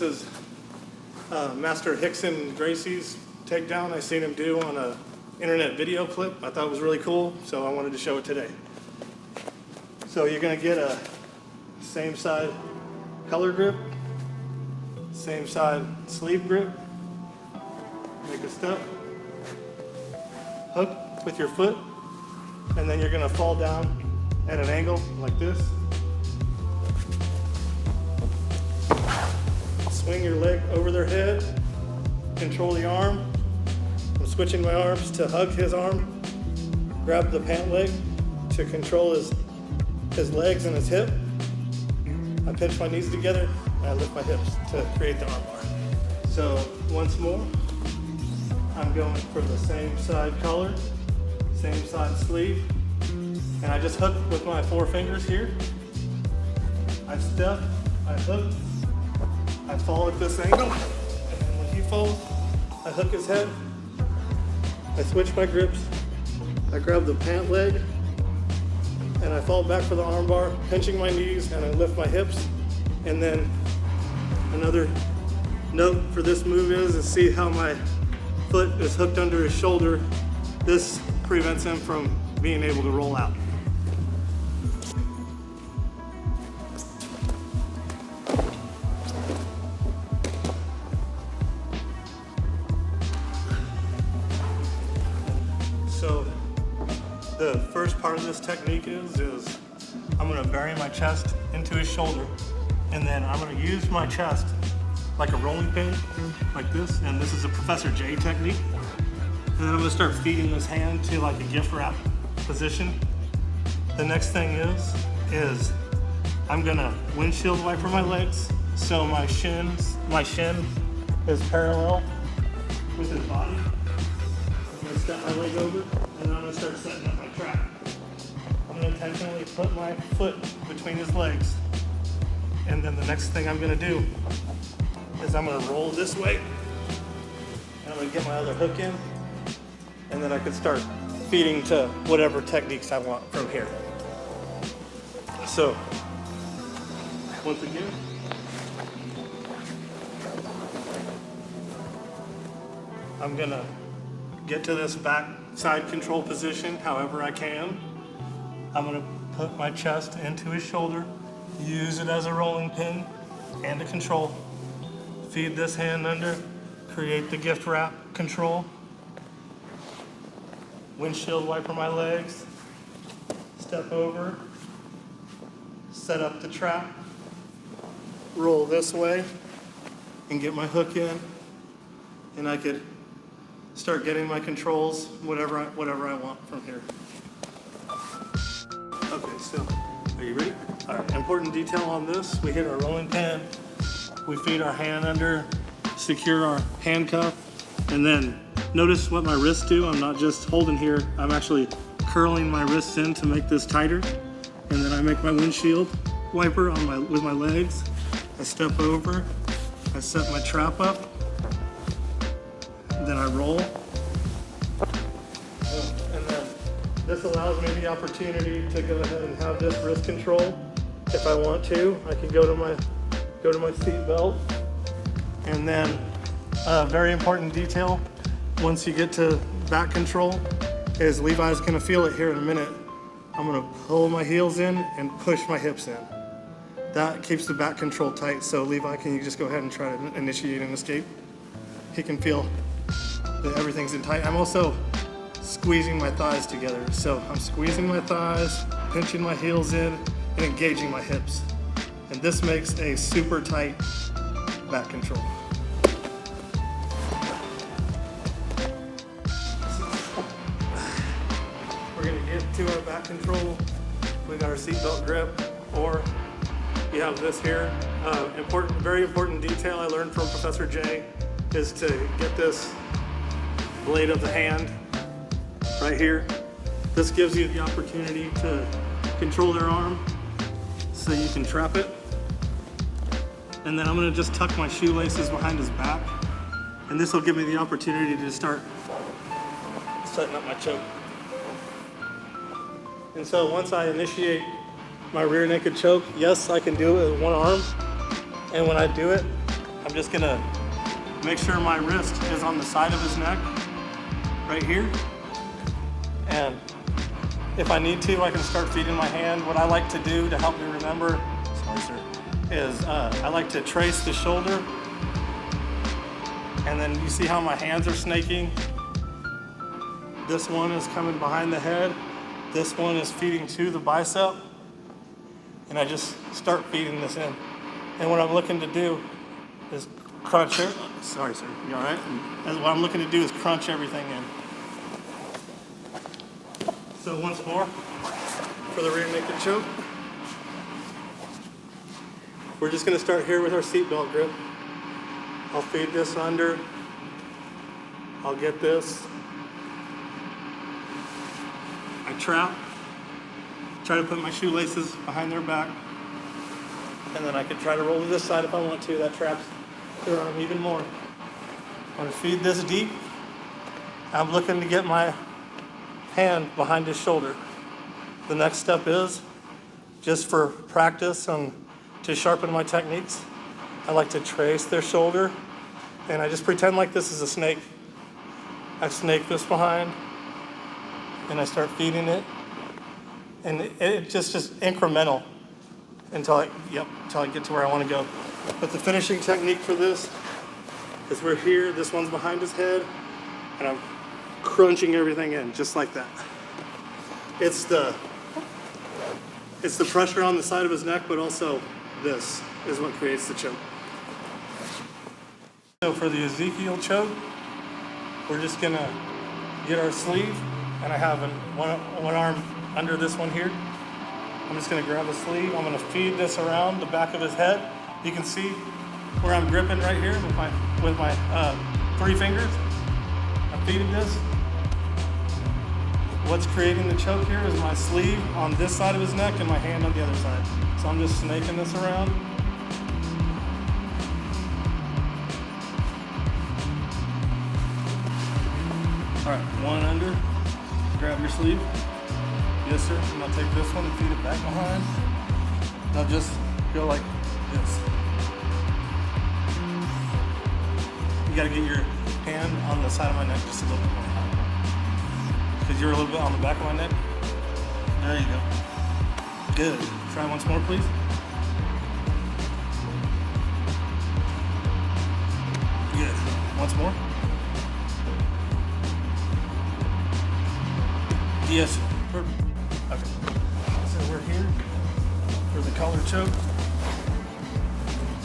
This is Master Rickson Gracie's takedown. I seen him do on a internet video clip. I thought it was really cool, so I wanted to show it today. So you're gonna get a same side collar grip, same side sleeve grip, make a step, hook with your foot, and then you're gonna fall down at an angle like this. Swing your leg over their head, control the arm. I'm switching my arms to hug his arm, grab the pant leg to control his legs and his hip. I pinch my knees together and I lift my hips to create the arm bar. So once more, I'm going for the same side collar, same side sleeve, and I just hook with my 4 fingers here. I step, I hook, I fall at this angle, and then when he falls, I hook his head, I switch my grips, I grab the pant leg, and I fall back for the arm bar, pinching my knees, and I lift my hips. And then another note for this move is see how my foot is hooked under his shoulder. This prevents him from being able to roll out. So the first part of this technique is I'm gonna bury my chest into his shoulder, and then I'm gonna use my chest like a rolling pin, like this, and this is a Professor J technique. And then I'm gonna start feeding this hand to like a gift wrap position. The next thing is I'm gonna windshield wiper my legs so my shin is parallel with his body. I'm gonna step my leg over, and then I'm gonna start setting up my trap. I'm gonna intentionally put my foot between his legs. And then the next thing I'm gonna do is I'm gonna roll this way, and I'm gonna get my other hook in, and then I can start feeding to whatever techniques I want from here. So, once again, I'm gonna get to this back side control position however I can. I'm gonna put my chest into his shoulder, use it as a rolling pin and a control. Feed this hand under, create the gift wrap control. Windshield wiper my legs, step over, set up the trap, roll this way, and get my hook in, and I could start getting my controls, whatever I want from here. Okay, so are you ready? All right, important detail on this, we hit our rolling pin, we feed our hand under, secure our handcuff, and then notice what my wrists do. I'm not just holding here, I'm actually curling my wrists in to make this tighter, and then I make my windshield wiper with my legs. I step over, I set my trap up, then I roll. And then this allows me the opportunity to go ahead and have this wrist control. If I want to, I can go to my seat belt. And then a very important detail, once you get to back control, is Levi's gonna feel it here in a minute. I'm gonna pull my heels in and push my hips in. That keeps the back control tight. So Levi, can you just go ahead and try to initiate an escape? He can feel that everything's in tight. I'm also squeezing my thighs together. So I'm squeezing my thighs, pinching my heels in, and engaging my hips. And this makes a super tight back control. We're gonna get to our back control. We got our seatbelt grip, or you have this here. Very important detail I learned from Professor J is to get this blade of the hand right here. This gives you the opportunity to control their arm so you can trap it. And then I'm gonna just tuck my shoelaces behind his back, and this will give me the opportunity to start setting up my choke. And so once I initiate my rear naked choke, yes, I can do it with one arm. And when I do it, I'm I'm just gonna make sure my wrist is on the side of his neck, right here. And if I need to, I can start feeding my hand. What I like to do to help me remember, sorry sir, is I like to trace the shoulder. And then you see how my hands are snaking? This one is coming behind the head. This one is feeding to the bicep. And I just start feeding this in. And what I'm looking to do is crunch it. Sorry, sir, you all right? And what I'm looking to do is crunch everything in. So once more, for the rear naked choke. We're just gonna start here with our seatbelt grip. I'll feed this under. I'll get this. I trap. Try to put my shoelaces behind their back. And then I can try to roll to this side if I want to. That traps their arm even more. I'm gonna feed this deep. I'm looking to get my hand behind his shoulder. The next step is, just for practice and to sharpen my techniques, I like to trace their shoulder, and I just pretend like this is a snake. I snake this behind, and I start feeding it, and it just incremental until I get to where I want to go. But the finishing technique for this is we're here, this one's behind his head, and I'm crunching everything in, just like that. It's the pressure on the side of his neck, but also this is what creates the choke. So for the Ezekiel choke, we're just gonna get our sleeve, and I have one arm under this one here. I'm just gonna grab the sleeve. I'm gonna feed this around the back of his head. You can see where I'm gripping right here with my 3 fingers. I'm feeding this. What's creating the choke here is my sleeve on this side of his neck and my hand on the other side. So I'm just snaking this around. All right, one under, grab your sleeve. Yes, sir, and I'll take this one and feed it back behind. Now just go like this. You gotta get your hand on the side of my neck just a little bit more. Because you're a little bit on the back of my neck. There you go. Good. Try once more, please. Good. Once more. Yes. Perfect. Okay. So we're here for the collar choke.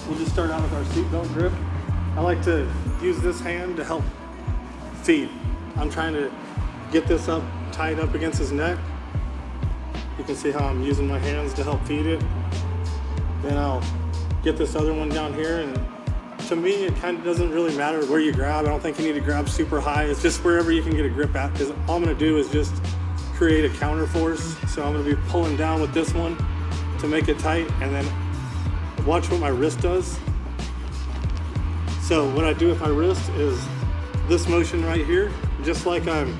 We'll just start out with our seatbelt grip. I like to use this hand to help feed. I'm trying to get this up, tied up against his neck. You can see how I'm using my hands to help feed it. Then I'll get this other one down here, and to me it kind of doesn't really matter where you grab. I don't think you need to grab super high. It's just wherever you can get a grip at, because all I'm gonna do is just create a counter force. So I'm gonna be pulling down with this one to make it tight, and then watch what my wrist does. So what I do with my wrist is this motion right here, just like I'm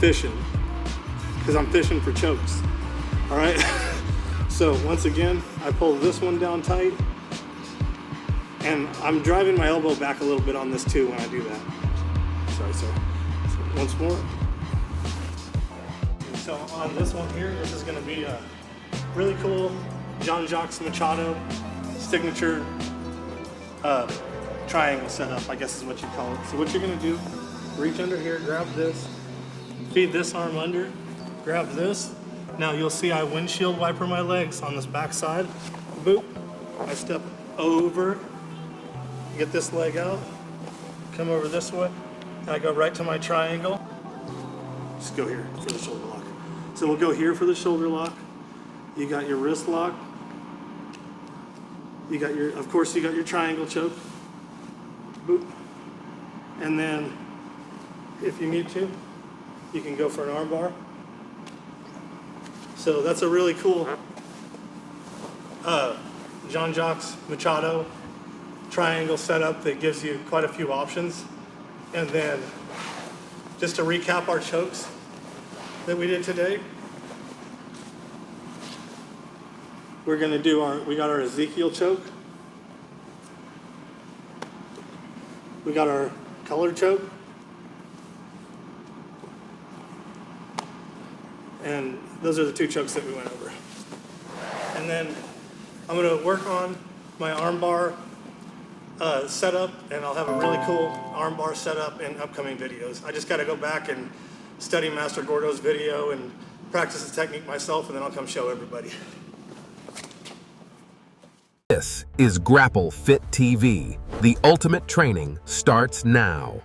fishing, because I'm fishing for chokes. All right. So once again, I pull this one down tight, and I'm driving my elbow back a little bit on this too when I do that. Sorry, sir. So once more. So on this one here, this is going to be a really cool Jean Jacques Machado signature triangle setup, I guess is what you call it. So what you're going to do, reach under here, grab this, feed this arm under, grab this. Now you'll see I windshield wiper my legs on this back side. Boop. I step over, get this leg out, come over this way, and I go right to my triangle. Just go here for the shoulder lock. So we'll go here for the shoulder lock. You got your wrist lock. You got your, of course, you got your triangle choke. Boop. And then, if you need to, you can go for an arm bar. So that's a really cool Jean Jacques Machado triangle setup that gives you quite a few options. And then, just to recap our chokes that we did today, we're gonna do we got our Ezekiel choke. We got our collar choke. And those are the 2 chokes that we went over. And then I'm gonna work on my arm bar setup, and I'll have a really cool arm bar setup in upcoming videos. I just gotta go back and study Master Gordo's video and practice the technique myself, and then I'll come show everybody. This is GrappleFitTV. The ultimate training starts now.